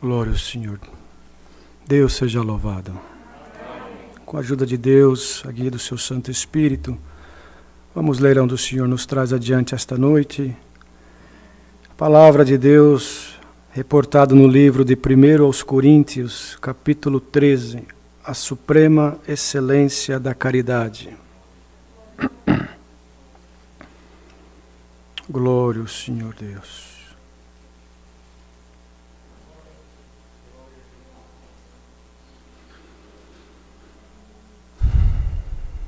Glória ao Senhor. Deus seja louvado. Com a ajuda de Deus, a guia do seu Santo Espírito, vamos ler onde o Senhor nos traz adiante esta noite. A palavra de Deus, reportado no livro de 1 aos Coríntios, capítulo 13, a suprema excelência da caridade. Glória ao Senhor Deus.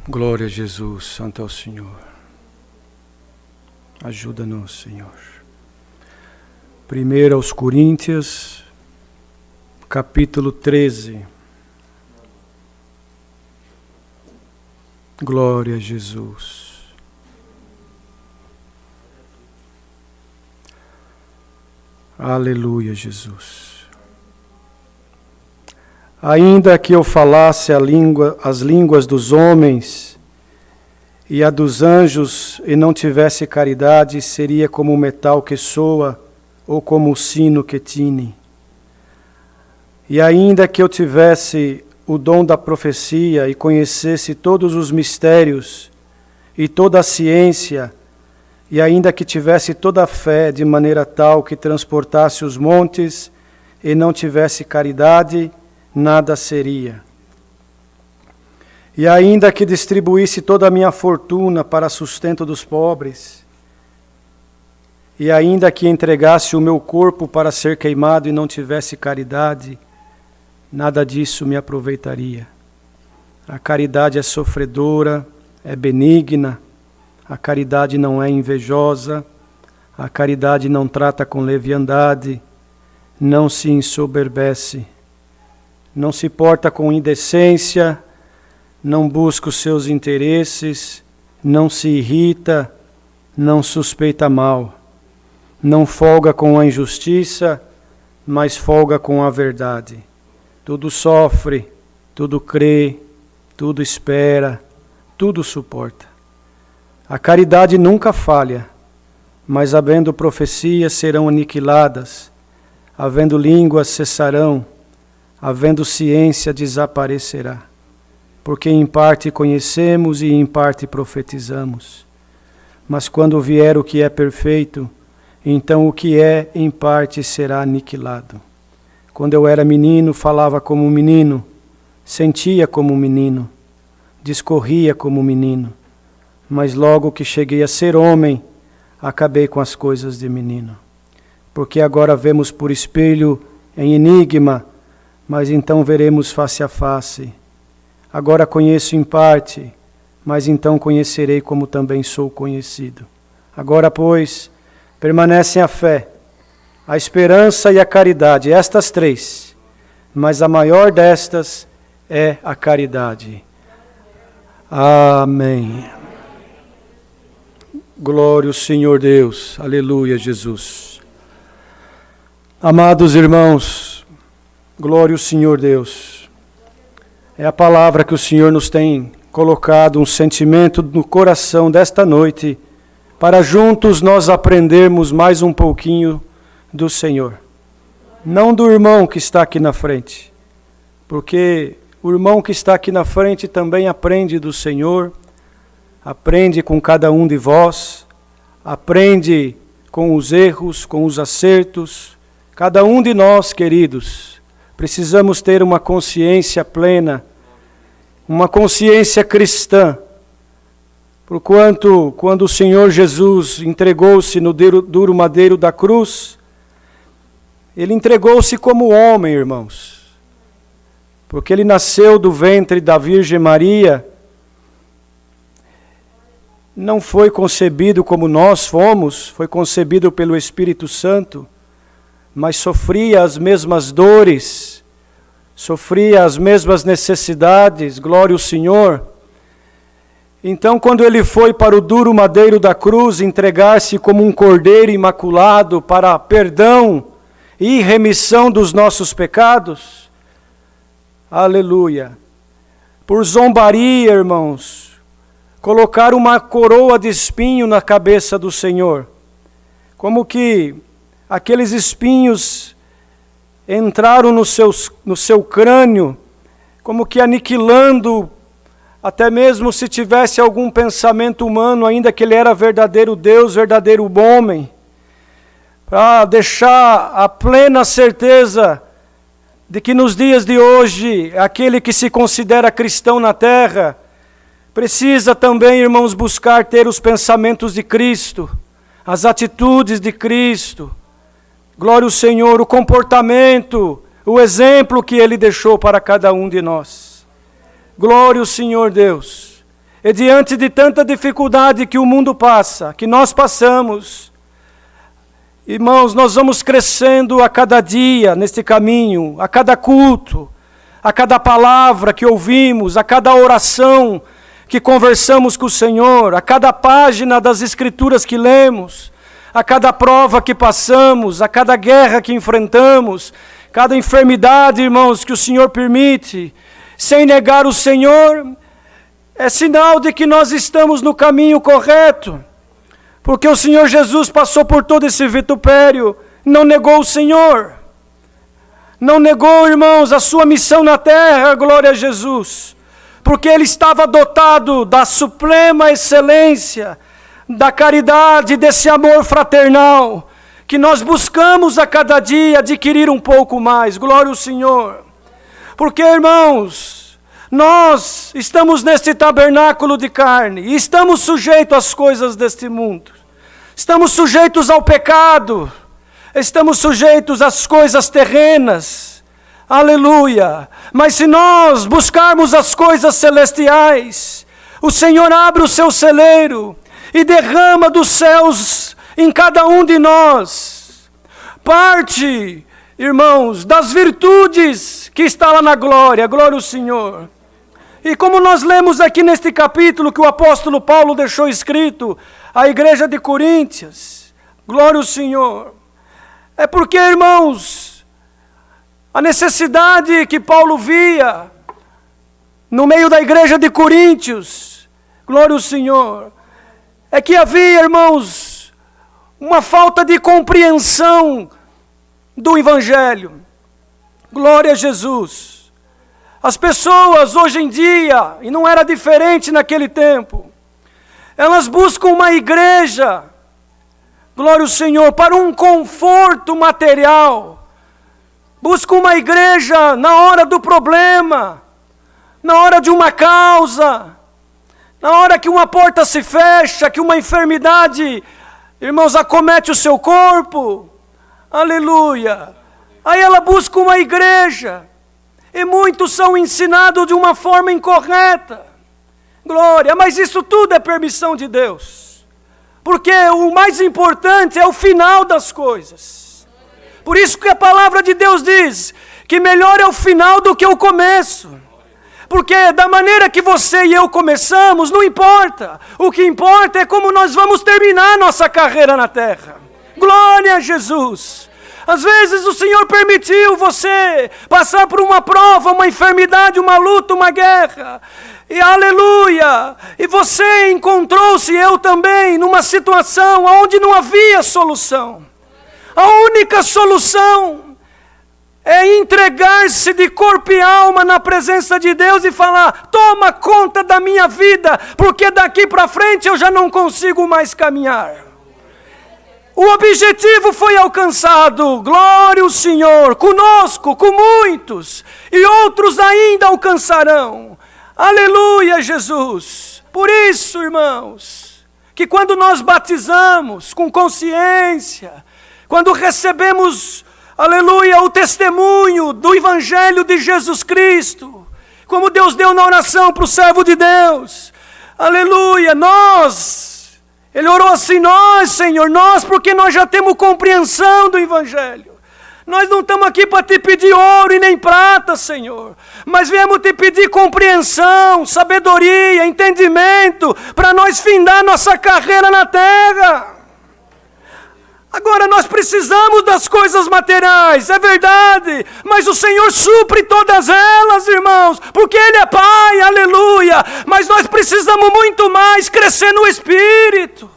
Glória a Jesus, santo é o Senhor. Ajuda-nos, Senhor. 1 aos Coríntios, capítulo 13. Glória a Jesus. Aleluia, Jesus. Ainda que eu falasse as línguas dos homens e a dos anjos e não tivesse caridade, seria como o metal que soa ou como o sino que tine. E ainda que eu tivesse o dom da profecia e conhecesse todos os mistérios e toda a ciência, e ainda que tivesse toda a fé de maneira tal que transportasse os montes e não tivesse caridade, nada seria. E ainda que distribuísse toda a minha fortuna para sustento dos pobres, e ainda que entregasse o meu corpo para ser queimado e não tivesse caridade, nada disso me aproveitaria. A caridade é sofredora, é benigna, a caridade não é invejosa, a caridade não trata com leviandade, não se ensoberbece, não se porta com indecência, não busca os seus interesses, não se irrita, não suspeita mal, não folga com a injustiça, mas folga com a verdade. Tudo sofre, tudo crê, tudo espera, tudo suporta. A caridade nunca falha, mas havendo profecias serão aniquiladas, havendo línguas cessarão, havendo ciência desaparecerá, porque em parte conhecemos e em parte profetizamos. Mas quando vier o que é perfeito, então o que é em parte será aniquilado. Quando eu era menino, falava como um menino, sentia como um menino, discorria como um menino, mas logo que cheguei a ser homem, acabei com as coisas de menino. Porque agora vemos por espelho em enigma, mas então veremos face a face. Agora conheço em parte, mas então conhecerei como também sou conhecido. Agora, pois, permanecem a fé, a esperança e a caridade, estas três, mas a maior destas é a caridade. Amém. Glória ao Senhor Deus. Aleluia, Jesus. Amados irmãos, glória ao Senhor Deus. É a palavra que o Senhor nos tem colocado, um sentimento no coração desta noite, para juntos nós aprendermos mais um pouquinho do Senhor. Não do irmão que está aqui na frente, porque o irmão que está aqui na frente também aprende do Senhor, aprende com cada um de vós, aprende com os erros, com os acertos. Cada um de nós, queridos, precisamos ter uma consciência plena, uma consciência cristã, porquanto, quando o Senhor Jesus entregou-se no duro madeiro da cruz, Ele entregou-se como homem, irmãos, porque Ele nasceu do ventre da Virgem Maria, não foi concebido como nós fomos, foi concebido pelo Espírito Santo, mas sofria as mesmas dores, sofria as mesmas necessidades, glória ao Senhor. Então, quando Ele foi para o duro madeiro da cruz, entregar-se como um cordeiro imaculado para perdão e remissão dos nossos pecados, aleluia, por zombaria, irmãos, colocar uma coroa de espinho na cabeça do Senhor, como que aqueles espinhos entraram no seu crânio, como que aniquilando, até mesmo se tivesse algum pensamento humano, ainda que ele era verdadeiro Deus, verdadeiro homem, para deixar a plena certeza de que nos dias de hoje, aquele que se considera cristão na terra, precisa também, irmãos, buscar ter os pensamentos de Cristo, as atitudes de Cristo, glória ao Senhor, o comportamento, o exemplo que Ele deixou para cada um de nós. Glória ao Senhor Deus. E diante de tanta dificuldade que o mundo passa, que nós passamos, irmãos, nós vamos crescendo a cada dia neste caminho, a cada culto, a cada palavra que ouvimos, a cada oração que conversamos com o Senhor, a cada página das Escrituras que lemos, a cada prova que passamos, a cada guerra que enfrentamos, cada enfermidade, irmãos, que o Senhor permite, sem negar o Senhor, é sinal de que nós estamos no caminho correto, porque o Senhor Jesus passou por todo esse vitupério, não negou o Senhor, não negou, irmãos, a sua missão na terra, glória a Jesus, porque Ele estava dotado da suprema excelência, da caridade, desse amor fraternal, que nós buscamos a cada dia adquirir um pouco mais, glória ao Senhor. Porque, irmãos, nós estamos neste tabernáculo de carne e estamos sujeitos às coisas deste mundo. Estamos sujeitos ao pecado, estamos sujeitos às coisas terrenas. Aleluia! Mas se nós buscarmos as coisas celestiais, o Senhor abre o seu celeiro e derrama dos céus em cada um de nós parte, irmãos, das virtudes que está lá na glória, glória ao Senhor. E como nós lemos aqui neste capítulo que o apóstolo Paulo deixou escrito à igreja de Coríntios, glória ao Senhor, é porque, irmãos, a necessidade que Paulo via no meio da igreja de Coríntios, glória ao Senhor, é que havia, irmãos, uma falta de compreensão do Evangelho. Glória a Jesus. As pessoas hoje em dia, e não era diferente naquele tempo, elas buscam uma igreja, glória ao Senhor, para um conforto material. Buscam uma igreja na hora do problema, na hora de uma causa, na hora que uma porta se fecha, que uma enfermidade, irmãos, acomete o seu corpo. Aleluia. Aí ela busca uma igreja. E muitos são ensinados de uma forma incorreta. Glória, mas isso tudo é permissão de Deus. Porque o mais importante é o final das coisas. Por isso que a palavra de Deus diz que melhor é o final do que o começo. Porque da maneira que você e eu começamos, não importa. O que importa é como nós vamos terminar nossa carreira na terra. Glória a Jesus. Às vezes o Senhor permitiu você passar por uma prova, uma enfermidade, uma luta, uma guerra. E aleluia! E você encontrou-se, eu também, numa situação onde não havia solução. A única solução é entregar-se de corpo e alma na presença de Deus e falar: toma conta da minha vida, porque daqui para frente eu já não consigo mais caminhar. O objetivo foi alcançado, glória ao Senhor, conosco, com muitos, e outros ainda alcançarão. Aleluia, Jesus. Por isso, irmãos, que quando nós batizamos com consciência, quando recebemos, aleluia, o testemunho do Evangelho de Jesus Cristo, como Deus deu na oração para o servo de Deus, aleluia, Ele orou assim: nós, Senhor, nós, porque nós já temos compreensão do Evangelho. Nós não estamos aqui para te pedir ouro e nem prata, Senhor, mas viemos te pedir compreensão, sabedoria, entendimento, para nós findar nossa carreira na terra. Agora nós precisamos das coisas materiais, é verdade, mas o Senhor supre todas elas, irmãos, porque Ele é Pai, aleluia, mas nós precisamos muito mais crescer no Espírito,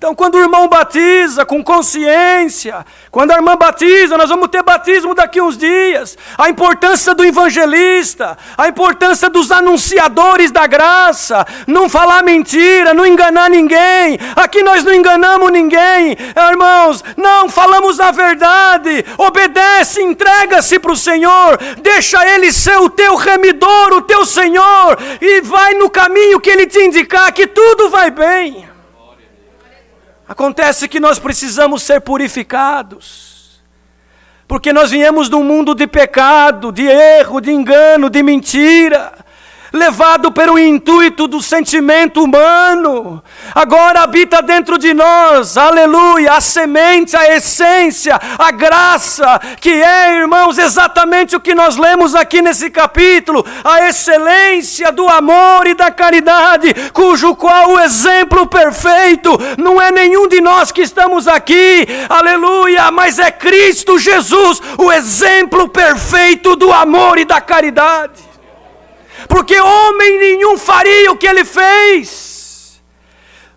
Então, quando o irmão batiza com consciência, quando a irmã batiza, nós vamos ter batismo daqui a uns dias. A importância do evangelista, a importância dos anunciadores da graça, não falar mentira, não enganar ninguém. Aqui nós não enganamos ninguém, irmãos, não, falamos a verdade. Obedece, entrega-se para o Senhor, deixa Ele ser o teu remidor, o teu Senhor, e vai no caminho que Ele te indicar, que tudo vai bem. Acontece que nós precisamos ser purificados, porque nós viemos de um mundo de pecado, de erro, de engano, de mentira, levado pelo intuito do sentimento humano. Agora habita dentro de nós, aleluia, a semente, a essência, a graça, que é, irmãos, exatamente o que nós lemos aqui nesse capítulo, a excelência do amor e da caridade, cujo qual o exemplo perfeito não é nenhum de nós que estamos aqui, aleluia, mas é Cristo Jesus, o exemplo perfeito do amor e da caridade. Porque homem nenhum faria o que ele fez.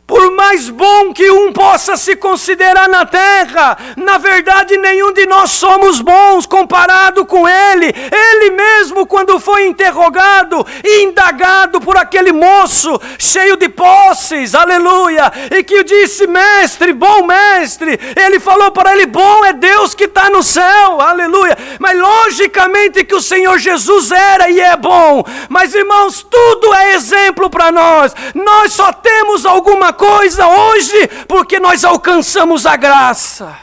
Por mais bom que um possa se considerar na terra, na verdade nenhum de nós somos bons comparado com ele. Ele mesmo, quando foi interrogado e indagado por aquele moço cheio de posses, aleluia, e que disse: mestre, bom mestre, ele falou para ele: bom é Deus que está no céu, aleluia. Mas logicamente que o Senhor Jesus era e é bom, mas irmãos, tudo é exemplo para nós. Nós só temos alguma coisa hoje porque nós alcançamos a graça.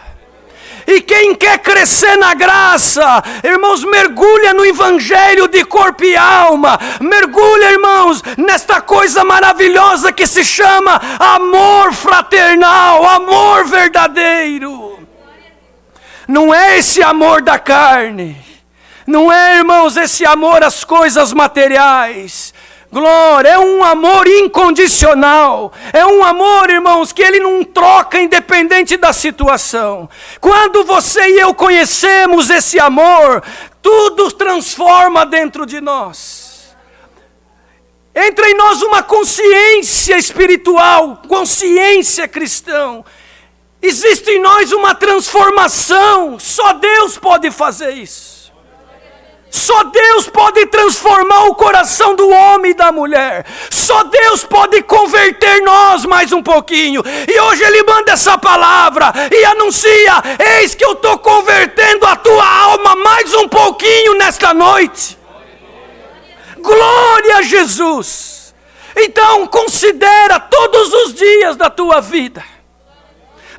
E quem quer crescer na graça, irmãos, mergulha no evangelho de corpo e alma. Mergulha, irmãos, nesta coisa maravilhosa que se chama amor fraternal, amor verdadeiro. Não é esse amor da carne, não é, irmãos, esse amor às coisas materiais. Glória, é um amor incondicional, é um amor, irmãos, que ele não troca independente da situação. Quando você e eu conhecemos esse amor, tudo transforma dentro de nós. Entra em nós uma consciência espiritual, consciência cristã. Existe em nós uma transformação, só Deus pode fazer isso. Só Deus pode transformar o coração do homem e da mulher. Só Deus pode converter nós mais um pouquinho. E hoje Ele manda essa palavra e anuncia: eis que eu estou convertendo a tua alma mais um pouquinho nesta noite. Glória a Jesus. Então considera todos os dias da tua vida.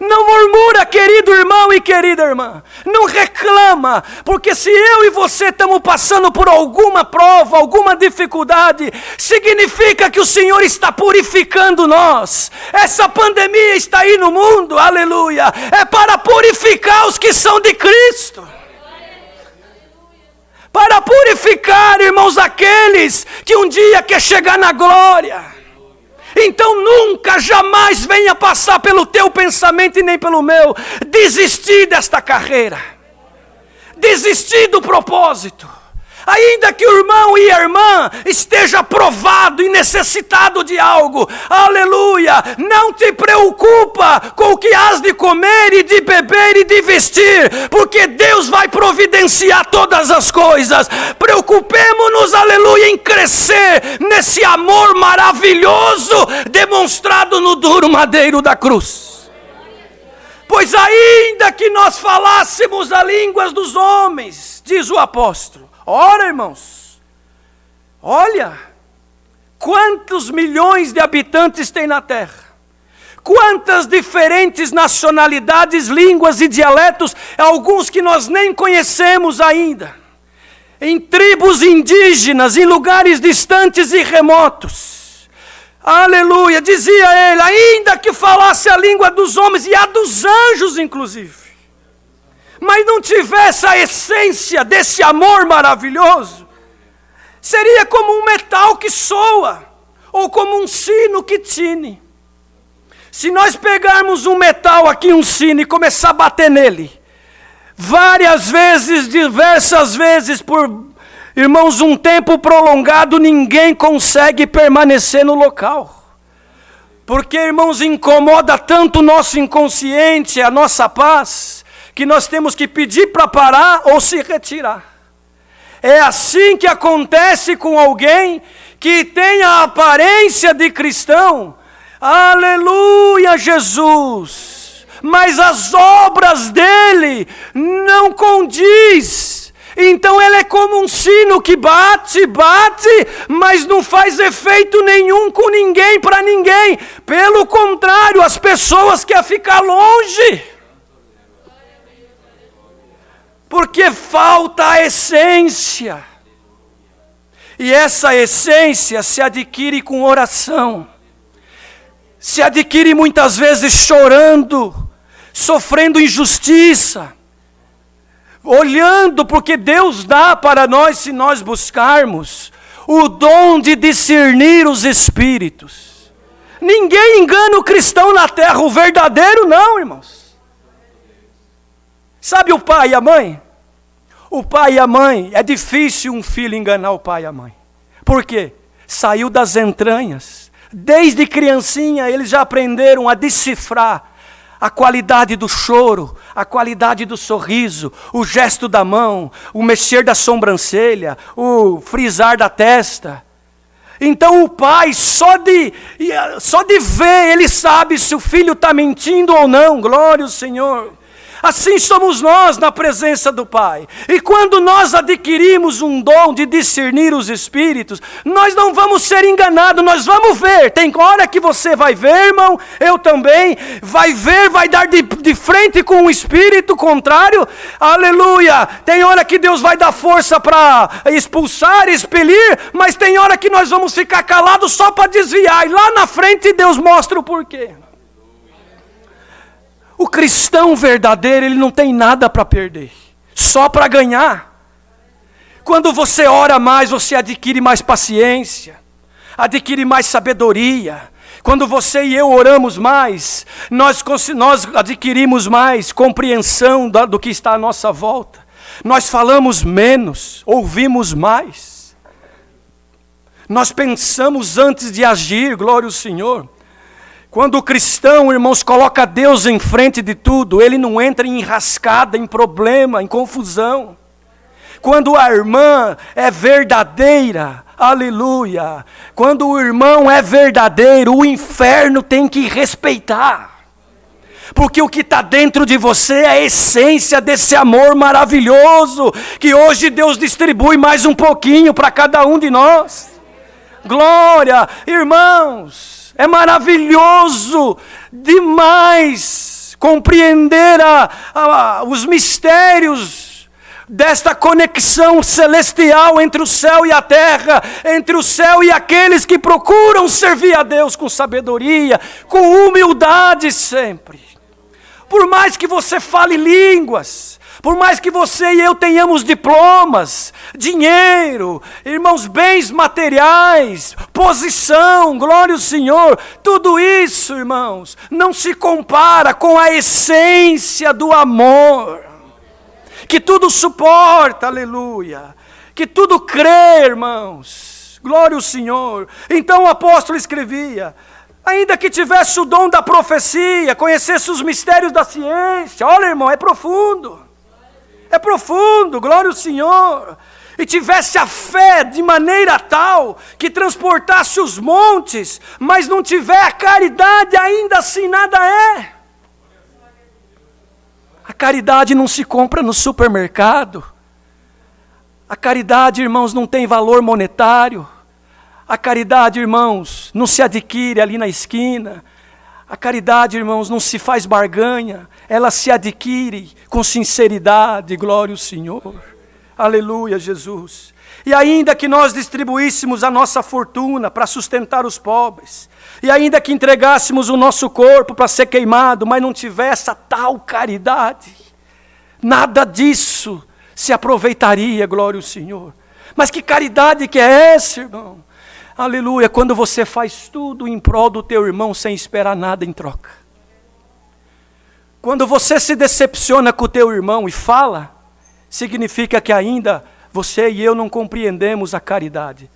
Não murmura, querido irmão e querida irmã. Não reclama, porque se eu e você estamos passando por alguma prova, alguma dificuldade, significa que o Senhor está purificando nós. Essa pandemia está aí no mundo, aleluia, é para purificar os que são de Cristo. Para purificar, irmãos, aqueles que um dia quer chegar na glória. Então nunca, jamais venha passar pelo teu pensamento e nem pelo meu desistir desta carreira, desistir do propósito. Ainda que o irmão e a irmã esteja provado e necessitado de algo, aleluia, não te preocupa com o que has de comer e de beber e de vestir, porque Deus vai providenciar todas as coisas. Preocupemo-nos, aleluia, em crescer nesse amor maravilhoso demonstrado no duro madeiro da cruz. Pois ainda que nós falássemos as línguas dos homens, diz o apóstolo, ora, irmãos, olha, quantos milhões de habitantes tem na terra, quantas diferentes nacionalidades, línguas e dialetos, alguns que nós nem conhecemos ainda, em tribos indígenas, em lugares distantes e remotos. Aleluia, dizia ele, ainda que falasse a língua dos homens e a dos anjos inclusive, mas não tivesse a essência desse amor maravilhoso, seria como um metal que soa, ou como um sino que tine. Se nós pegarmos um metal aqui, um sino, e começar a bater nele, várias vezes, diversas vezes, por, irmãos, um tempo prolongado, ninguém consegue permanecer no local. Porque, irmãos, incomoda tanto o nosso inconsciente, a nossa paz, que nós temos que pedir para parar ou se retirar. É assim que acontece com alguém que tem a aparência de cristão. Aleluia, Jesus! Mas as obras dele não condiz. Então ele é como um sino que bate, mas não faz efeito nenhum com ninguém, para ninguém. Pelo contrário, as pessoas querem ficar longe. Porque falta a essência. E essa essência se adquire com oração. Se adquire muitas vezes chorando, sofrendo injustiça, olhando, porque Deus dá para nós, se nós buscarmos, o dom de discernir os espíritos. Ninguém engana o cristão na terra, o verdadeiro não, irmãos. Sabe o pai e a mãe? O pai e a mãe, é difícil um filho enganar o pai e a mãe. Por quê? Saiu das entranhas. Desde criancinha eles já aprenderam a decifrar a qualidade do choro, a qualidade do sorriso, o gesto da mão, o mexer da sobrancelha, o frisar da testa. Então o pai, só de ver, ele sabe se o filho está mentindo ou não. Glória ao Senhor. Assim somos nós na presença do Pai. E quando nós adquirimos um dom de discernir os espíritos, nós não vamos ser enganados, nós vamos ver. Tem hora que você vai ver, irmão, eu também, vai ver, vai dar de frente com o espírito contrário. Aleluia! Tem hora que Deus vai dar força para expulsar, expelir, mas tem hora que nós vamos ficar calados só para desviar. E lá na frente Deus mostra o porquê. O cristão verdadeiro, ele não tem nada para perder, só para ganhar. Quando você ora mais, você adquire mais paciência, adquire mais sabedoria. Quando você e eu oramos mais, nós adquirimos mais compreensão do que está à nossa volta. Nós falamos menos, ouvimos mais. Nós pensamos antes de agir, glória ao Senhor. Quando o cristão, irmãos, coloca Deus em frente de tudo, ele não entra em enrascada, em problema, em confusão. Quando a irmã é verdadeira, aleluia. Quando o irmão é verdadeiro, o inferno tem que respeitar. Porque o que está dentro de você é a essência desse amor maravilhoso, que hoje Deus distribui mais um pouquinho para cada um de nós. Glória, irmãos. É maravilhoso demais compreender os mistérios desta conexão celestial entre o céu e a terra, entre o céu e aqueles que procuram servir a Deus com sabedoria, com humildade sempre. Por mais que você fale línguas, por mais que você e eu tenhamos diplomas, dinheiro, irmãos, bens materiais, posição, glória ao Senhor, tudo isso, irmãos, não se compara com a essência do amor, que tudo suporta, aleluia, que tudo crê, irmãos, glória ao Senhor. Então o apóstolo escrevia: ainda que tivesse o dom da profecia, conhecesse os mistérios da ciência, olha, irmão, é profundo. É profundo, glória ao Senhor. E tivesse a fé de maneira tal que transportasse os montes, mas não tiver a caridade, ainda assim nada é. A caridade não se compra no supermercado. A caridade, irmãos, não tem valor monetário. A caridade, irmãos, não se adquire ali na esquina. A caridade, irmãos, não se faz barganha, ela se adquire com sinceridade, glória ao Senhor. Aleluia, Jesus. E ainda que nós distribuíssemos a nossa fortuna para sustentar os pobres, e ainda que entregássemos o nosso corpo para ser queimado, mas não tivesse a tal caridade, nada disso se aproveitaria, glória ao Senhor. Mas que caridade que é essa, irmão? Aleluia, quando você faz tudo em prol do teu irmão sem esperar nada em troca. Quando você se decepciona com o teu irmão e fala, significa que ainda você e eu não compreendemos a caridade.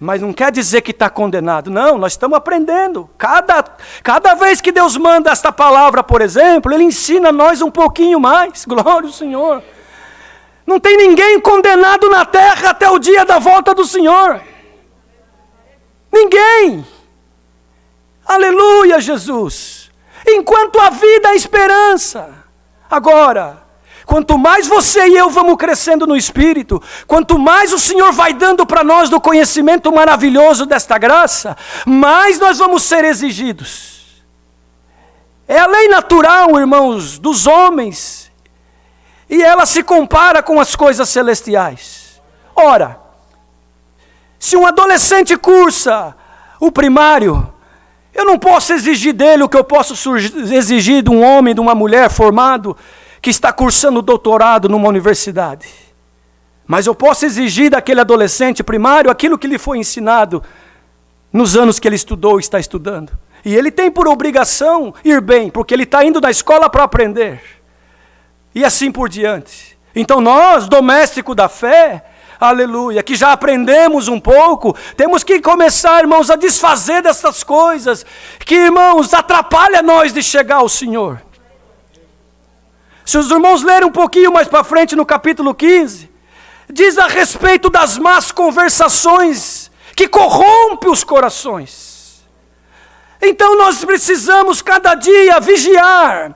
Mas não quer dizer que está condenado. Não, nós estamos aprendendo. Cada vez que Deus manda esta palavra, por exemplo, Ele ensina a nós um pouquinho mais. Glória ao Senhor. Não tem ninguém condenado na terra até o dia da volta do Senhor. Ninguém. Aleluia, Jesus. Enquanto a vida, a esperança. Agora, quanto mais você e eu vamos crescendo no Espírito, quanto mais o Senhor vai dando para nós do conhecimento maravilhoso desta graça, mais nós vamos ser exigidos. É a lei natural, irmãos, dos homens, e ela se compara com as coisas celestiais. Ora, se um adolescente cursa o primário, eu não posso exigir dele o que eu posso exigir de um homem, de uma mulher formado, que está cursando doutorado numa universidade. Mas eu posso exigir daquele adolescente primário aquilo que lhe foi ensinado nos anos que ele estudou e está estudando. E ele tem por obrigação ir bem, porque ele está indo na escola para aprender. E assim por diante. Então nós, domésticos da fé, aleluia, que já aprendemos um pouco, temos que começar, irmãos, a desfazer dessas coisas que, irmãos, atrapalham nós de chegar ao Senhor. Se os irmãos lerem um pouquinho mais para frente no capítulo 15, diz a respeito das más conversações que corrompem os corações. Então nós precisamos cada dia vigiar,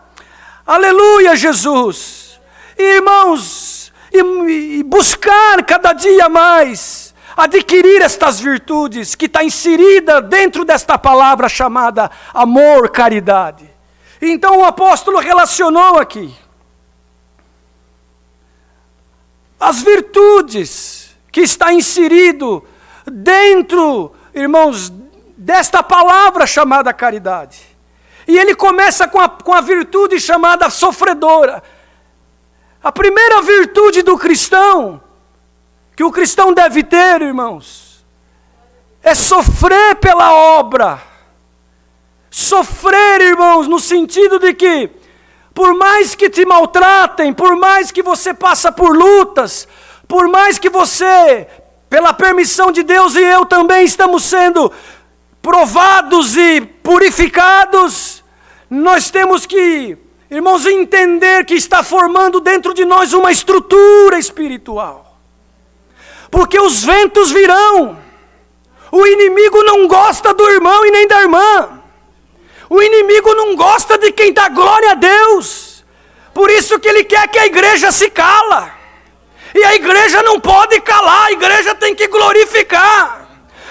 aleluia, Jesus, irmãos, e buscar cada dia mais adquirir estas virtudes que está inserida dentro desta palavra chamada amor, caridade. Então o apóstolo relacionou aqui as virtudes que está inserido dentro, irmãos, desta palavra chamada caridade. E ele começa com a virtude chamada sofredora. A primeira virtude do cristão, que o cristão deve ter, irmãos, é sofrer pela obra. Sofrer, irmãos, no sentido de que, por mais que te maltratem, por mais que você passa por lutas, por mais que você, pela permissão de Deus e eu também estamos sendo provados e purificados, nós temos que, irmãos, entender que está formando dentro de nós uma estrutura espiritual. Porque os ventos virão. O inimigo não gosta do irmão e nem da irmã. O inimigo não gosta de quem dá glória a Deus. Por isso que ele quer que a igreja se cala. E a igreja não pode calar, a igreja tem que glorificar.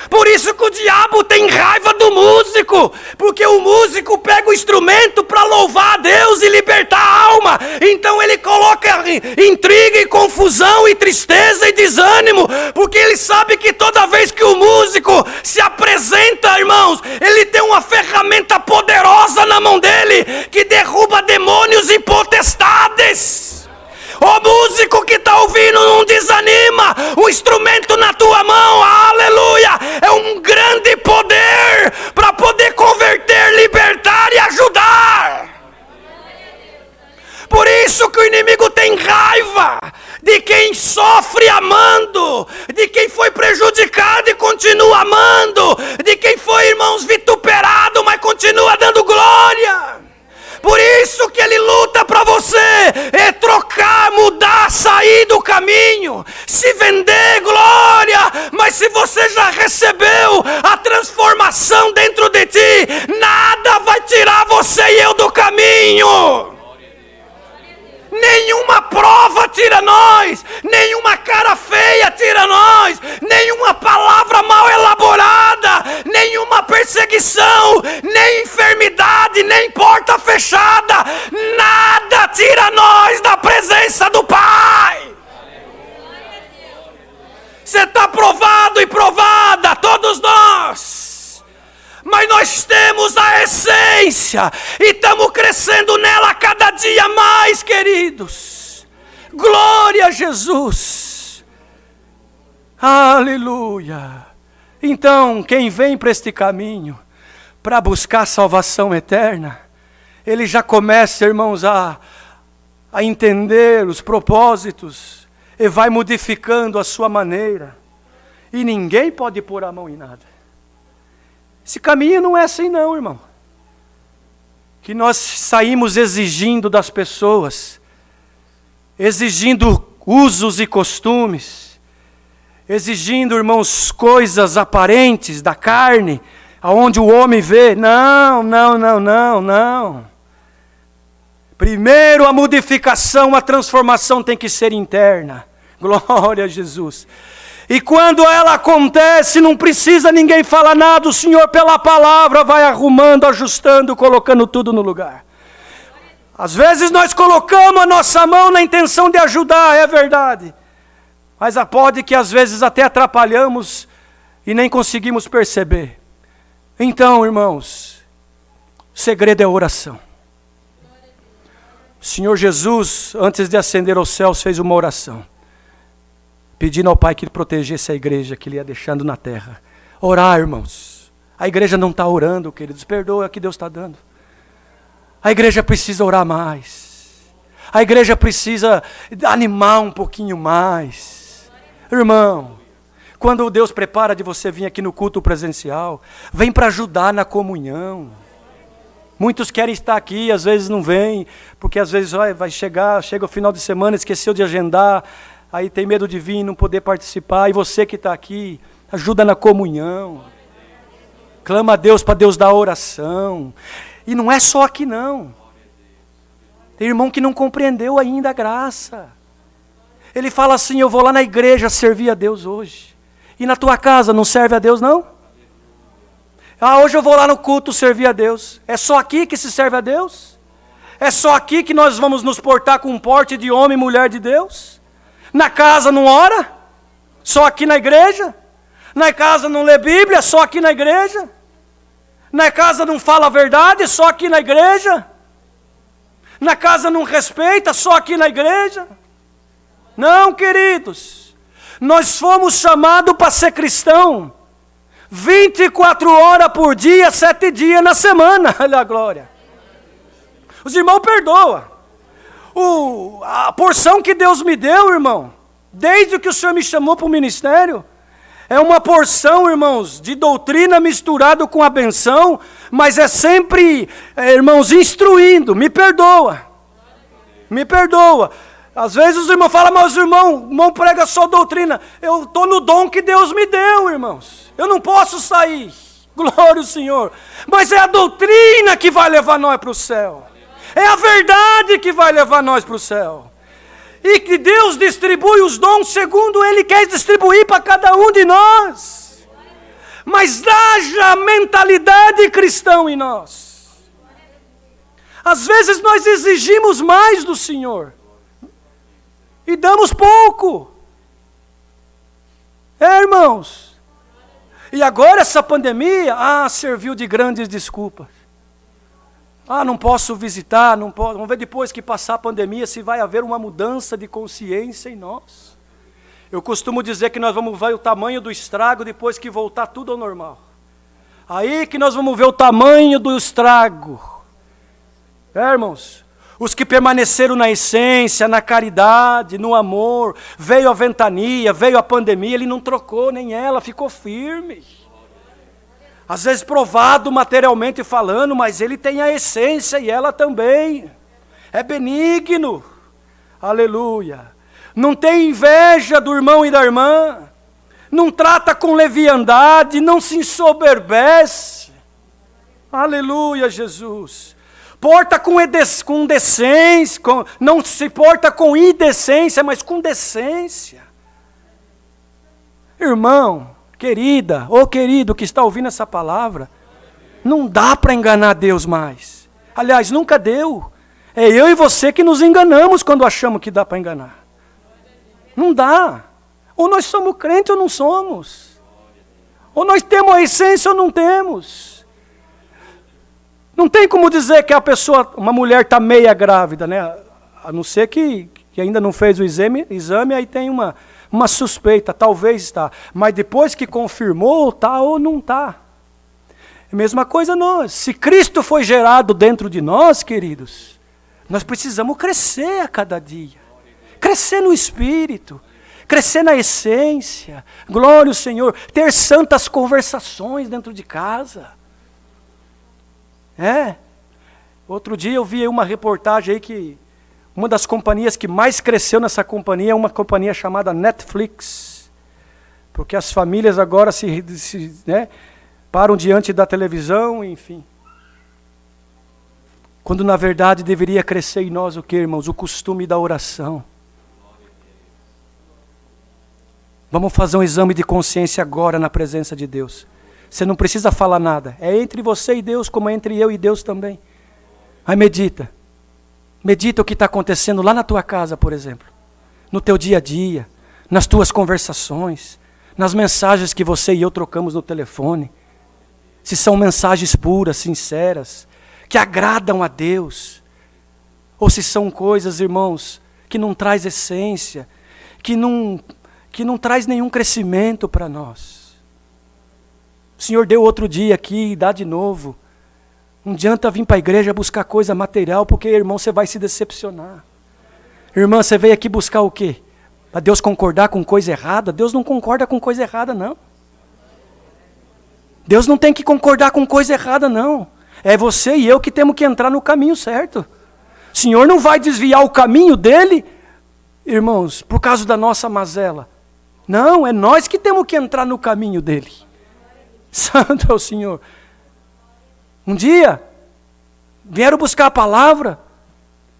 Por isso que o diabo tem raiva do músico, porque o músico pega o instrumento para louvar a Deus e libertar a alma. Então ele coloca intriga e confusão e tristeza e desânimo, porque ele sabe que toda vez que o músico se apresenta, irmãos, ele tem uma ferramenta poderosa na mão dele, que derruba demônios e potestades. O músico que está ouvindo não desanima, o instrumento na tua mão, aleluia, é um grande poder para poder converter, libertar e ajudar. Por isso que o inimigo tem raiva de quem sofre amando, de quem foi prejudicado e continua amando, de quem foi, irmãos, vituperado, mas continua dando glória. Por isso que ele luta para você trocar, mudar, sair do caminho, se vender, glória. Mas se você já recebeu a transformação dentro de ti, nada vai tirar você e eu do caminho. Nenhuma prova tira nós, nenhuma cara feia tira nós, nenhuma palavra mal elaborada, nenhuma perseguição, nem enfermidade, nem porta fechada, nada tira nós da presença do Pai. Você está provado e provada, todos nós. Mas nós temos a essência e estamos crescendo nela cada dia mais, queridos. Glória a Jesus. Aleluia. Então, quem vem para este caminho, para buscar salvação eterna, ele já começa, irmãos, a entender os propósitos e vai modificando a sua maneira. E ninguém pode pôr a mão em nada. Esse caminho não é assim não, irmão. Que nós saímos exigindo das pessoas, exigindo usos e costumes, exigindo, irmãos, coisas aparentes da carne, aonde o homem vê. Não. Primeiro a modificação, a transformação tem que ser interna. Glória a Jesus. E quando ela acontece, não precisa ninguém falar nada, o Senhor pela palavra vai arrumando, ajustando, colocando tudo no lugar. Às vezes nós colocamos a nossa mão na intenção de ajudar, é verdade. Mas pode que às vezes até atrapalhamos e nem conseguimos perceber. Então, irmãos, o segredo é a oração. O Senhor Jesus, antes de ascender aos céus, fez uma oração, pedindo ao Pai que Ele protegesse a igreja que Ele ia deixando na terra. Orar, irmãos. A igreja não está orando, queridos. Perdoa que Deus está dando. A igreja precisa orar mais. A igreja precisa animar um pouquinho mais. Irmão, quando Deus prepara de você vir aqui no culto presencial, vem para ajudar na comunhão. Muitos querem estar aqui, às vezes não vêm, porque às vezes chega o final de semana, esqueceu de agendar, aí tem medo de vir e não poder participar. E você que está aqui, ajuda na comunhão. Clama a Deus para Deus dar a oração. E não é só aqui não. Tem irmão que não compreendeu ainda a graça. Ele fala assim, eu vou lá na igreja servir a Deus hoje. E na tua casa não serve a Deus não? Hoje eu vou lá no culto servir a Deus. É só aqui que se serve a Deus? É só aqui que nós vamos nos portar com um porte de homem e mulher de Deus? Na casa não ora? Só aqui na igreja? Na casa não lê Bíblia? Só aqui na igreja? Na casa não fala a verdade? Só aqui na igreja? Na casa não respeita? Só aqui na igreja? Não, queridos. Nós fomos chamados para ser cristão 24 horas por dia, 7 dias na semana. Olha a glória. Os irmãos perdoam. A porção que Deus me deu, irmão, desde que o Senhor me chamou para o ministério, é uma porção, irmãos, de doutrina misturado com a benção, mas é sempre, irmãos, instruindo. Me perdoa. Me perdoa. Às vezes os irmãos falam, mas o irmão prega só doutrina. Eu estou no dom que Deus me deu, irmãos. Eu não posso sair. Glória ao Senhor. Mas é a doutrina que vai levar nós para o céu. É a verdade que vai levar nós para o céu. E que Deus distribui os dons segundo Ele quer distribuir para cada um de nós. Mas haja mentalidade cristã em nós. Às vezes nós exigimos mais do Senhor. E damos pouco. Irmãos. E agora essa pandemia, serviu de grandes desculpas. Não posso visitar, não posso. Vamos ver depois que passar a pandemia se vai haver uma mudança de consciência em nós. Eu costumo dizer que nós vamos ver o tamanho do estrago depois que voltar tudo ao normal. Aí que nós vamos ver o tamanho do estrago. Irmãos, os que permaneceram na essência, na caridade, no amor, veio a ventania, veio a pandemia, ele não trocou nem ela, ficou firme. Às vezes provado materialmente falando, mas ele tem a essência e ela também. É benigno. Aleluia. Não tem inveja do irmão e da irmã. Não trata com leviandade, não se ensoberbece. Aleluia, Jesus. Porta com decência, não se porta com indecência, mas com decência. Irmão, querida, ou querido que está ouvindo essa palavra, não dá para enganar Deus mais. Aliás, nunca deu. É eu e você que nos enganamos quando achamos que dá para enganar. Não dá. Ou nós somos crentes ou não somos. Ou nós temos a essência ou não temos. Não tem como dizer que uma mulher está meia grávida, né? A não ser que ainda não fez o exame, aí tem uma suspeita, talvez está. Mas depois que confirmou, está ou não está. A mesma coisa nós. Se Cristo foi gerado dentro de nós, queridos, nós precisamos crescer a cada dia. Crescer no Espírito. crescer na essência, glória ao Senhor, ter santas conversações dentro de casa. Outro dia eu vi uma reportagem aí que uma das companhias que mais cresceu nessa companhia é uma companhia chamada Netflix. Porque as famílias agora param diante da televisão, enfim. Quando na verdade deveria crescer em nós o que, irmãos? O costume da oração. Vamos fazer um exame de consciência agora na presença de Deus. Você não precisa falar nada. É entre você e Deus, como é entre eu e Deus também. Aí medita. Medita o que está acontecendo lá na tua casa, por exemplo. No teu dia a dia. Nas tuas conversações. Nas mensagens que você e eu trocamos no telefone. Se são mensagens puras, sinceras, que agradam a Deus. Ou se são coisas, irmãos, que não traz essência, que não traz nenhum crescimento para nós. O Senhor deu outro dia aqui, dá de novo. Não adianta vir para a igreja buscar coisa material, porque, irmão, você vai se decepcionar. Irmã, você veio aqui buscar o quê? Para Deus concordar com coisa errada? Deus não concorda com coisa errada, não. Deus não tem que concordar com coisa errada, não. É você e eu que temos que entrar no caminho certo. O Senhor não vai desviar o caminho dele, irmãos, por causa da nossa mazela. Não, é nós que temos que entrar no caminho dele. Santo é o Senhor. Um dia, vieram buscar a palavra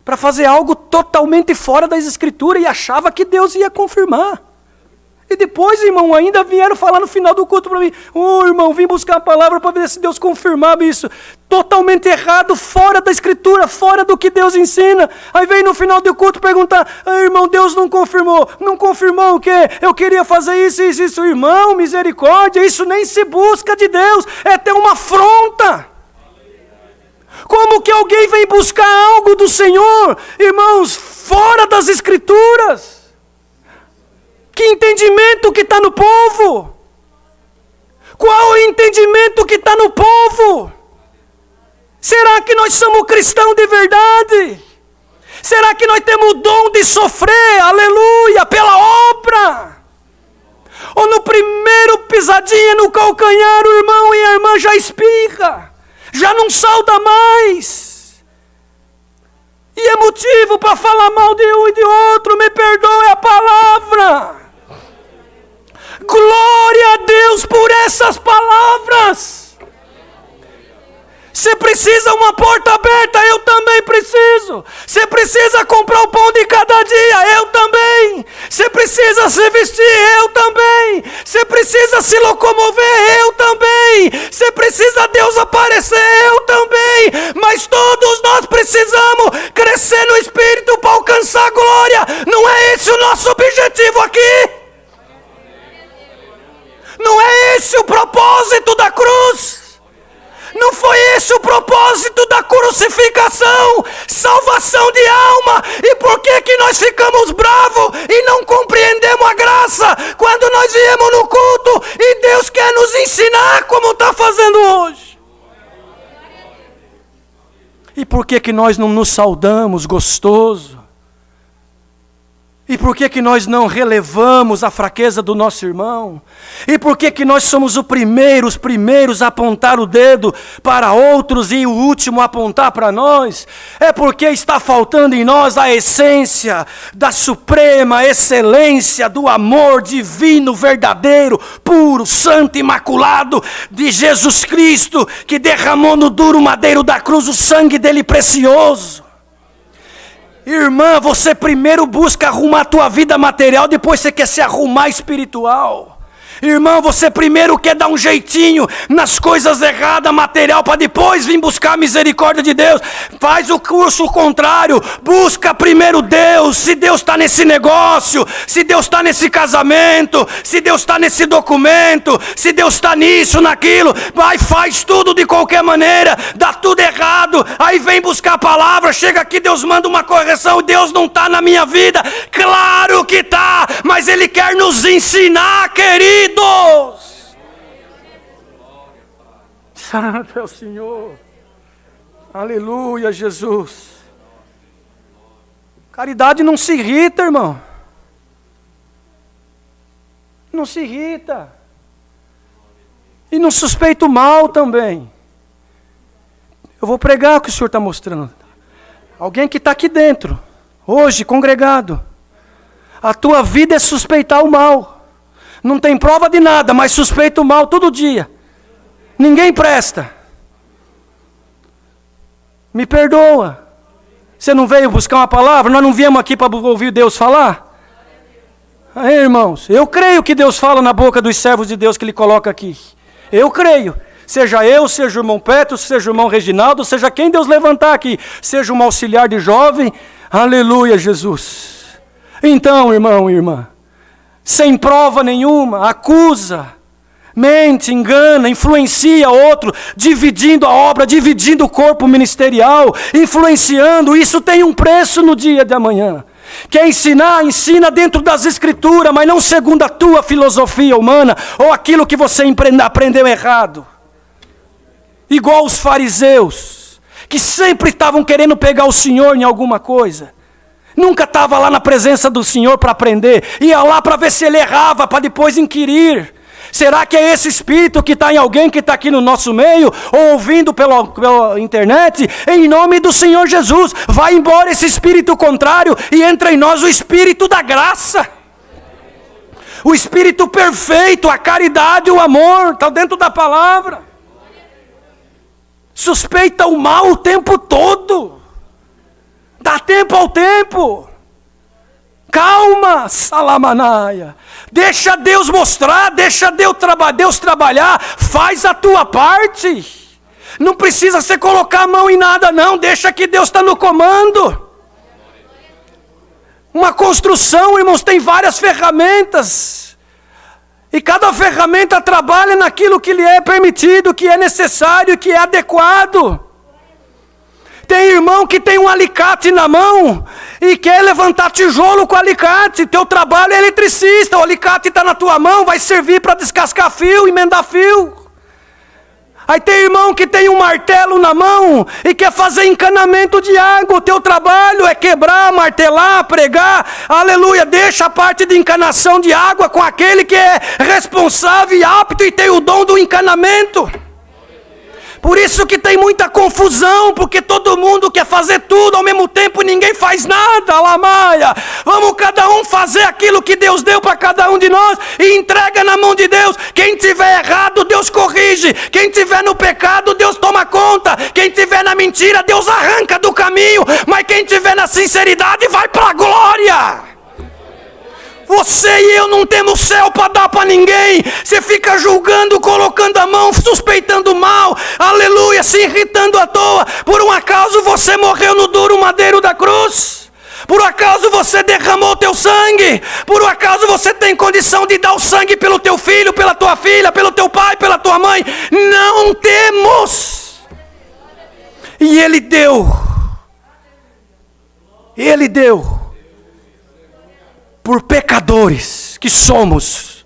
para fazer algo totalmente fora das Escrituras e achava que Deus ia confirmar. E depois, irmão, ainda vieram falar no final do culto para mim: irmão, vim buscar a palavra para ver se Deus confirmava isso. Totalmente errado, fora da Escritura, fora do que Deus ensina. Aí veio no final do culto perguntar: irmão, Deus não confirmou. Não confirmou o quê? Eu queria fazer isso, isso, isso. Irmão, misericórdia, isso nem se busca de Deus. É ter uma afronta. Como que alguém vem buscar algo do Senhor, irmãos, fora das Escrituras? Que entendimento que está no povo? Qual o entendimento que está no povo? Será que nós somos cristãos de verdade? Será que nós temos o dom de sofrer, aleluia, pela obra? Ou no primeiro pisadinha no calcanhar, o irmão e a irmã já espirra, já não salta mais. E é motivo para falar mal de um e de outro, me perdoe a palavra. Glória a Deus por essas palavras. Você precisa uma porta aberta, eu também preciso. Você precisa comprar o pão de cada dia, eu também. Você precisa se vestir, eu também. Você precisa se locomover, eu também. Você precisa Deus aparecer, eu também. Mas todos nós precisamos crescer no Espírito para alcançar a glória. Não é esse o nosso objetivo aqui? Não é esse o propósito da cruz? Não foi esse o propósito da crucificação? Salvação de alma. E por que nós ficamos bravos e não compreendemos a graça quando nós viemos no culto e Deus quer nos ensinar como está fazendo hoje? E por que nós não nos saudamos gostoso? E por que nós não relevamos a fraqueza do nosso irmão? E por que nós somos os primeiros a apontar o dedo para outros e o último a apontar para nós? É porque está faltando em nós a essência da suprema excelência do amor divino, verdadeiro, puro, santo, imaculado de Jesus Cristo, que derramou no duro madeiro da cruz o sangue dele precioso. Irmã, você primeiro busca arrumar a tua vida material, depois você quer se arrumar espiritual. Irmão, você primeiro quer dar um jeitinho nas coisas erradas, material, para depois vir buscar a misericórdia de Deus. Faz o curso contrário, busca primeiro Deus. Se Deus está nesse negócio, se Deus está nesse casamento, se Deus está nesse documento, se Deus está nisso, naquilo, vai, faz tudo de qualquer maneira, dá tudo errado, aí vem buscar a palavra, chega aqui, Deus manda uma correção, Deus não está na minha vida. Claro que está, mas Ele quer nos ensinar, querido. Santo é o Senhor. Aleluia, Jesus. Caridade não se irrita, irmão. Não se irrita. E não suspeita o mal também. Eu vou pregar o que o Senhor está mostrando. Alguém que está aqui dentro, hoje, congregado. A tua vida é suspeitar o mal. Não tem prova de nada, mas suspeita o mal todo dia. Ninguém presta. Me perdoa. Você não veio buscar uma palavra? Nós não viemos aqui para ouvir Deus falar? Aí, irmãos, eu creio que Deus fala na boca dos servos de Deus que Ele coloca aqui. Eu creio. Seja eu, seja o irmão Petro, seja o irmão Reginaldo, seja quem Deus levantar aqui. Seja um auxiliar de jovem. Aleluia, Jesus. Então, irmão e irmã, sem prova nenhuma, acusa, mente, engana, influencia outro, dividindo a obra, dividindo o corpo ministerial, influenciando. Isso tem um preço no dia de amanhã. Quer ensinar, ensina dentro das Escrituras, mas não segundo a tua filosofia humana ou aquilo que você aprendeu errado. Igual os fariseus, que sempre estavam querendo pegar o Senhor em alguma coisa. Nunca estava lá na presença do Senhor para aprender. Ia lá para ver se ele errava, para depois inquirir. Será que é esse espírito que está em alguém que está aqui no nosso meio, ou ouvindo pela internet? Em nome do Senhor Jesus, vai embora esse espírito contrário e entra em nós o espírito da graça. O espírito perfeito, a caridade, o amor, está dentro da palavra. Suspeita o mal o tempo todo. Dá tempo ao tempo. Calma, Salamanaia. Deixa Deus mostrar, deixa Deus trabalhar. Faz a tua parte. Não precisa você colocar a mão em nada não. Deixa que Deus está no comando. Uma construção, irmãos, tem várias ferramentas. E cada ferramenta trabalha naquilo que lhe é permitido, que é necessário, que é adequado. Tem irmão que tem um alicate na mão e quer levantar tijolo com alicate. Teu trabalho é eletricista, o alicate está na tua mão, vai servir para descascar fio, emendar fio. Aí tem irmão que tem um martelo na mão e quer fazer encanamento de água. O teu trabalho é quebrar, martelar, pregar. Aleluia, deixa a parte de encanação de água com aquele que é responsável e apto e tem o dom do encanamento. Por isso que tem muita confusão, porque todo mundo quer fazer tudo ao mesmo tempo e ninguém faz nada, Lamaia. Vamos cada um fazer aquilo que Deus deu para cada um de nós e entrega na mão de Deus. Quem tiver errado, Deus corrige. Quem tiver no pecado, Deus toma conta. Quem tiver na mentira, Deus arranca do caminho. Mas quem tiver na sinceridade, vai para a glória. Você e eu não temos céu para dar para ninguém. Você fica julgando, colocando a mão, suspeitando mal. Aleluia, se irritando à toa. Por um acaso você morreu no duro madeiro da cruz? Por acaso você derramou teu sangue? Por acaso você tem condição de dar o sangue pelo teu filho, pela tua filha, pelo teu pai, pela tua mãe? Não temos. E Ele deu. Ele deu. Por pecadores que somos.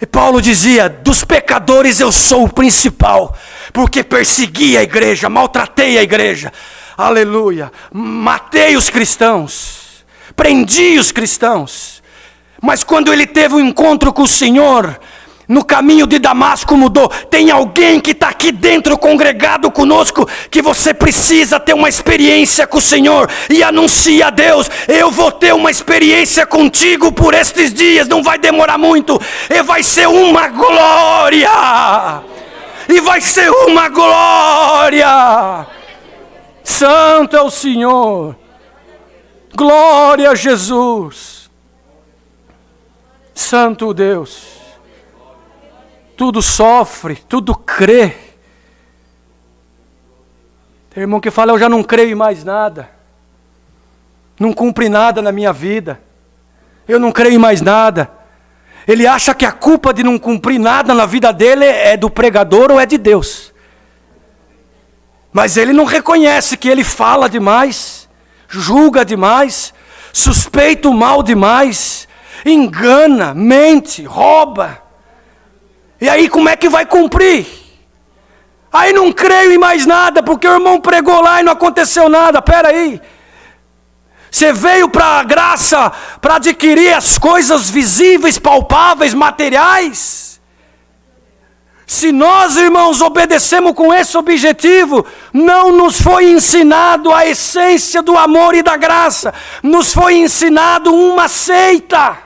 E Paulo dizia, dos pecadores eu sou o principal, porque persegui a igreja, maltratei a igreja, aleluia, matei os cristãos, prendi os cristãos. Mas quando ele teve um encontro com o Senhor, no caminho de Damasco mudou. Tem alguém que está aqui dentro congregado conosco, que você precisa ter uma experiência com o Senhor e anuncia a Deus. Eu vou ter uma experiência contigo por estes dias, não vai demorar muito, e vai ser uma glória, e vai ser uma glória. Santo é o Senhor, glória a Jesus, Santo Deus. Tudo sofre, tudo crê. Tem irmão que fala, eu já não creio em mais nada. Não cumpre nada na minha vida. Eu não creio em mais nada. Ele acha que a culpa de não cumprir nada na vida dele é do pregador ou é de Deus. Mas ele não reconhece que ele fala demais, julga demais, suspeita o mal demais, engana, mente, rouba. E aí como é que vai cumprir? Aí não creio em mais nada, porque o irmão pregou lá e não aconteceu nada. Espera aí. Você veio para a graça para adquirir as coisas visíveis, palpáveis, materiais? Se nós, irmãos, obedecemos com esse objetivo, não nos foi ensinado a essência do amor e da graça, nos foi ensinado uma seita.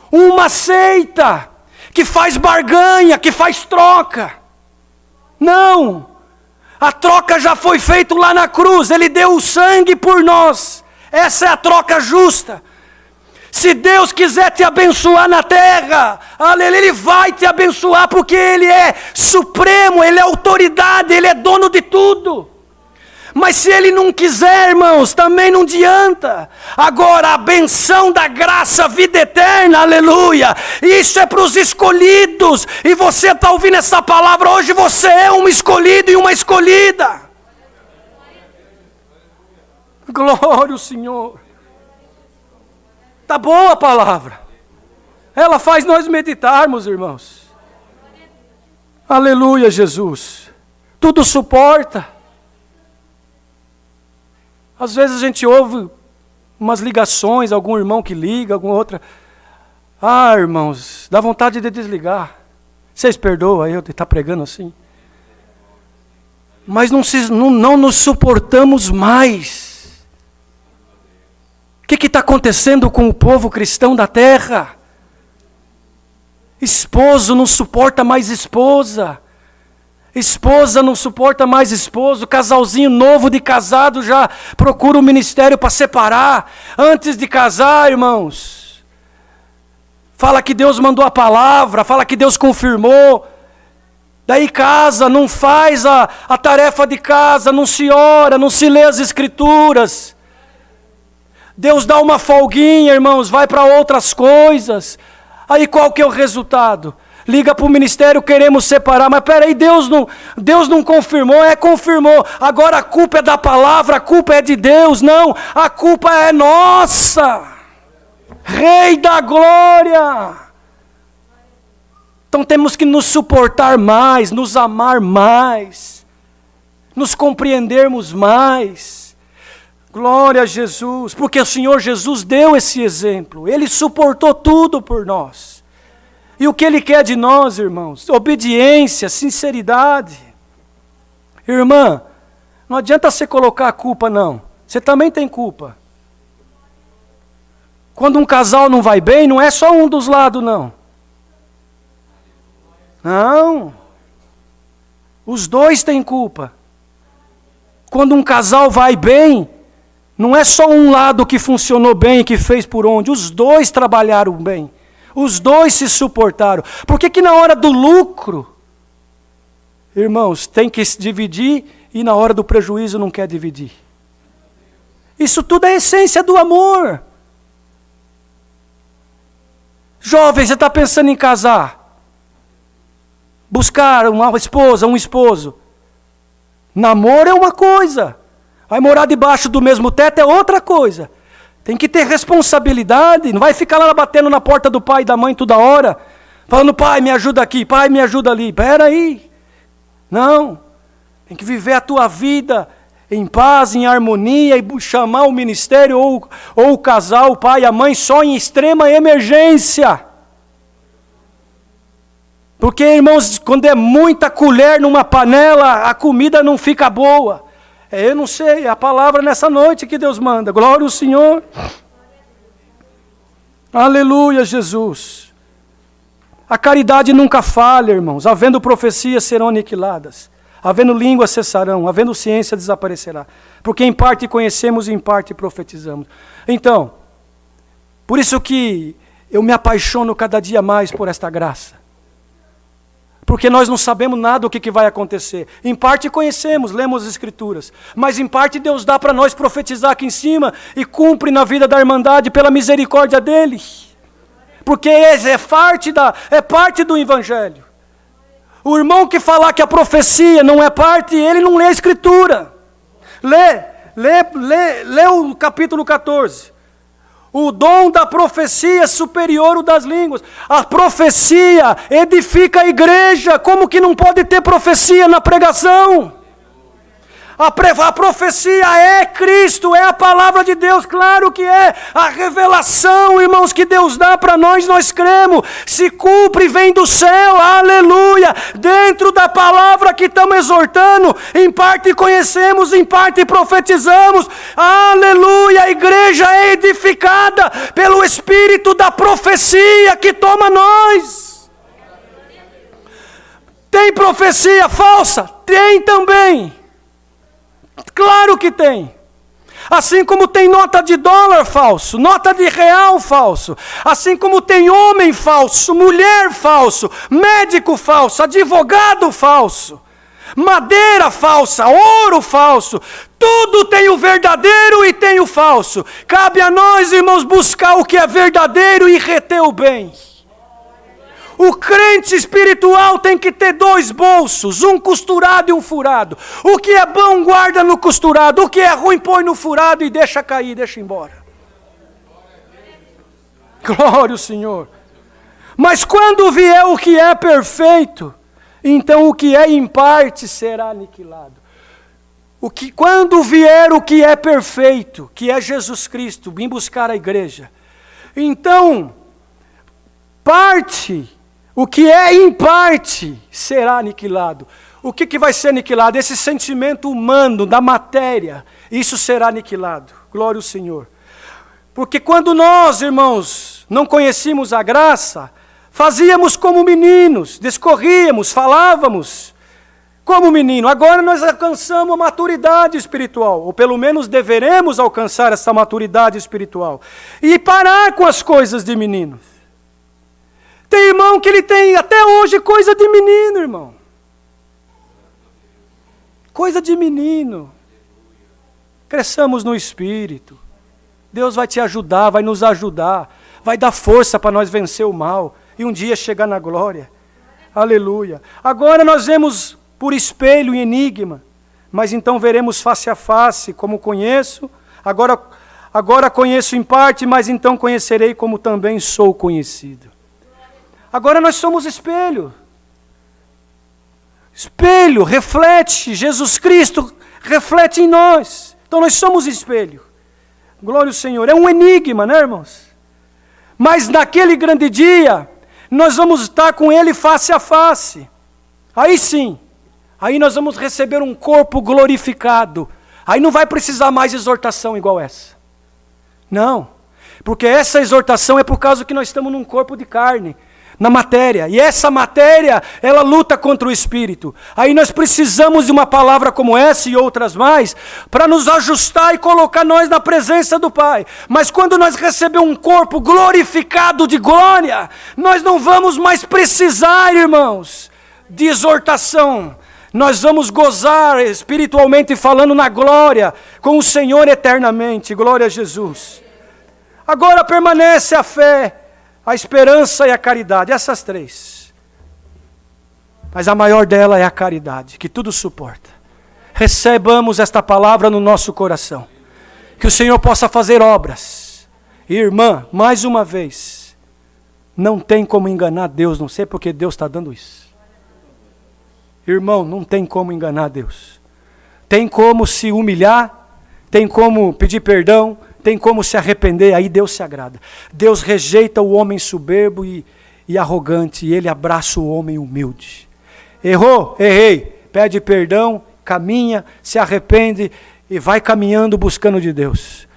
Uma seita que faz barganha, que faz troca. Não, a troca já foi feita lá na cruz, Ele deu o sangue por nós. Essa é a troca justa. Se Deus quiser te abençoar na terra, aleluia, Ele vai te abençoar, porque Ele é supremo, Ele é autoridade, Ele é dono de tudo. Mas se Ele não quiser, irmãos, também não adianta. Agora, a benção da graça, a vida eterna, aleluia, isso é para os escolhidos. E você está ouvindo essa palavra hoje, você é um escolhido e uma escolhida. Glória ao Senhor. Está boa a palavra. Ela faz nós meditarmos, irmãos. Aleluia, Jesus. Tudo suporta. Às vezes a gente ouve umas ligações, algum irmão que liga, alguma outra. Ah, irmãos, dá vontade de desligar. Vocês perdoam aí eu estar pregando assim? Mas não nos suportamos mais. O que está acontecendo com o povo cristão da terra? Esposo não suporta mais esposa. Esposa não suporta mais esposo. Casalzinho novo de casado já procura o ministério para separar. Antes de casar, irmãos, fala que Deus mandou a palavra, fala que Deus confirmou. Daí casa, não faz a tarefa de casa, não se ora, não se lê as escrituras. Deus dá uma folguinha, irmãos, vai para outras coisas. Aí qual que é o resultado? Liga para o ministério, queremos separar, mas peraí, Deus não confirmou, confirmou. Agora a culpa é da palavra, a culpa é de Deus, não, a culpa é nossa. Rei da glória. Então temos que nos suportar mais, nos amar mais, nos compreendermos mais. Glória a Jesus, porque o Senhor Jesus deu esse exemplo, Ele suportou tudo por nós. E o que Ele quer de nós, irmãos? Obediência, sinceridade. Irmã, não adianta você colocar a culpa, não. Você também tem culpa. Quando um casal não vai bem, não é só um dos lados, não. Não. Os dois têm culpa. Quando um casal vai bem, não é só um lado que funcionou bem e que fez por onde. Os dois trabalharam bem. Os dois se suportaram. Por que na hora do lucro, irmãos, tem que se dividir e na hora do prejuízo não quer dividir? Isso tudo é a essência do amor. Jovem, você está pensando em casar? Buscar uma esposa, um esposo. Namoro é uma coisa. Vai morar debaixo do mesmo teto é outra coisa. Tem que ter responsabilidade, não vai ficar lá batendo na porta do pai e da mãe toda hora, falando, pai, me ajuda aqui, pai, me ajuda ali. Espera aí. Não, tem que viver a tua vida em paz, em harmonia, e chamar o ministério ou o casal, o pai e a mãe, só em extrema emergência. Porque, irmãos, quando é muita colher numa panela, a comida não fica boa. Eu não sei, é a palavra nessa noite que Deus manda. Glória ao Senhor. Aleluia, Jesus. A caridade nunca falha, irmãos. Havendo profecias serão aniquiladas. Havendo línguas cessarão. Havendo ciência desaparecerá. Porque em parte conhecemos e em parte profetizamos. Então, por isso que eu me apaixono cada dia mais por esta graça. Porque nós não sabemos nada do que vai acontecer. Em parte conhecemos, lemos as Escrituras. Mas em parte Deus dá para nós profetizar aqui em cima e cumpre na vida da irmandade pela misericórdia dEle. Porque é parte do Evangelho. O irmão que falar que a profecia não é parte, ele não lê a Escritura. Lê o capítulo 14. O dom da profecia é superior ao das línguas. A profecia edifica a igreja. Como que não pode ter profecia na pregação? A profecia é Cristo, é a palavra de Deus, claro que é. A revelação, irmãos, que Deus dá para nós, nós cremos. Se cumpre, vem do céu, aleluia. Dentro da palavra que estamos exortando, em parte conhecemos, em parte profetizamos, aleluia. A igreja é edificada pelo Espírito da profecia que toma nós. Tem profecia falsa? Tem também. Claro que tem. Assim como tem nota de dólar falso, nota de real falso, assim como tem homem falso, mulher falso, médico falso, advogado falso, madeira falsa, ouro falso, tudo tem o verdadeiro e tem o falso. Cabe a nós, irmãos, buscar o que é verdadeiro e reter o bem. O crente espiritual tem que ter 2 bolsos, um costurado e um furado. O que é bom guarda no costurado, o que é ruim põe no furado e deixa cair, deixa embora. Glória ao Senhor. Mas quando vier o que é perfeito, então o que é em parte será aniquilado. Quando vier o que é perfeito, que é Jesus Cristo, vim buscar a igreja, então o que é em parte será aniquilado. O que vai ser aniquilado? Esse sentimento humano, da matéria, isso será aniquilado. Glória ao Senhor. Porque quando nós, irmãos, não conhecíamos a graça, fazíamos como meninos, discorríamos, falávamos como menino. Agora nós alcançamos a maturidade espiritual, ou pelo menos deveremos alcançar essa maturidade espiritual. E parar com as coisas de meninos. Tem irmão que ele tem até hoje coisa de menino, irmão. Coisa de menino. Cresçamos no Espírito. Deus vai te ajudar, vai nos ajudar. Vai dar força para nós vencer o mal. E um dia chegar na glória. Aleluia. Agora nós vemos por espelho e enigma. Mas então veremos face a face, como conheço. Agora conheço em parte, mas então conhecerei como também sou conhecido. Agora nós somos espelho. Espelho reflete, Jesus Cristo reflete em nós. Então nós somos espelho. Glória ao Senhor. É um enigma, né, irmãos? Mas naquele grande dia, nós vamos estar com Ele face a face. Aí sim, aí nós vamos receber um corpo glorificado. Aí não vai precisar mais exortação igual essa. Não, porque essa exortação é por causa que nós estamos num corpo de carne. Na matéria, e essa matéria, ela luta contra o Espírito. Aí nós precisamos de uma palavra como essa e outras mais, para nos ajustar e colocar nós na presença do Pai. Mas quando nós recebemos um corpo glorificado de glória, nós não vamos mais precisar, irmãos, de exortação. Nós vamos gozar espiritualmente falando na glória, com o Senhor eternamente. Glória a Jesus. Agora permanece a fé, a esperança e a caridade, essas 3. Mas a maior dela é a caridade, que tudo suporta. Recebamos esta palavra no nosso coração. Que o Senhor possa fazer obras. Irmã, mais uma vez, não tem como enganar Deus, não sei porque Deus está dando isso. Irmão, não tem como enganar Deus. Tem como se humilhar, tem como pedir perdão, tem como se arrepender, aí Deus se agrada. Deus rejeita o homem soberbo e arrogante, e Ele abraça o homem humilde. Errou? Errei. Pede perdão, caminha, se arrepende e vai caminhando buscando de Deus.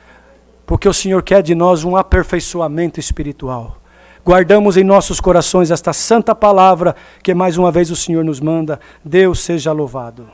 Porque o Senhor quer de nós um aperfeiçoamento espiritual. Guardamos em nossos corações esta santa palavra que mais uma vez o Senhor nos manda. Deus seja louvado.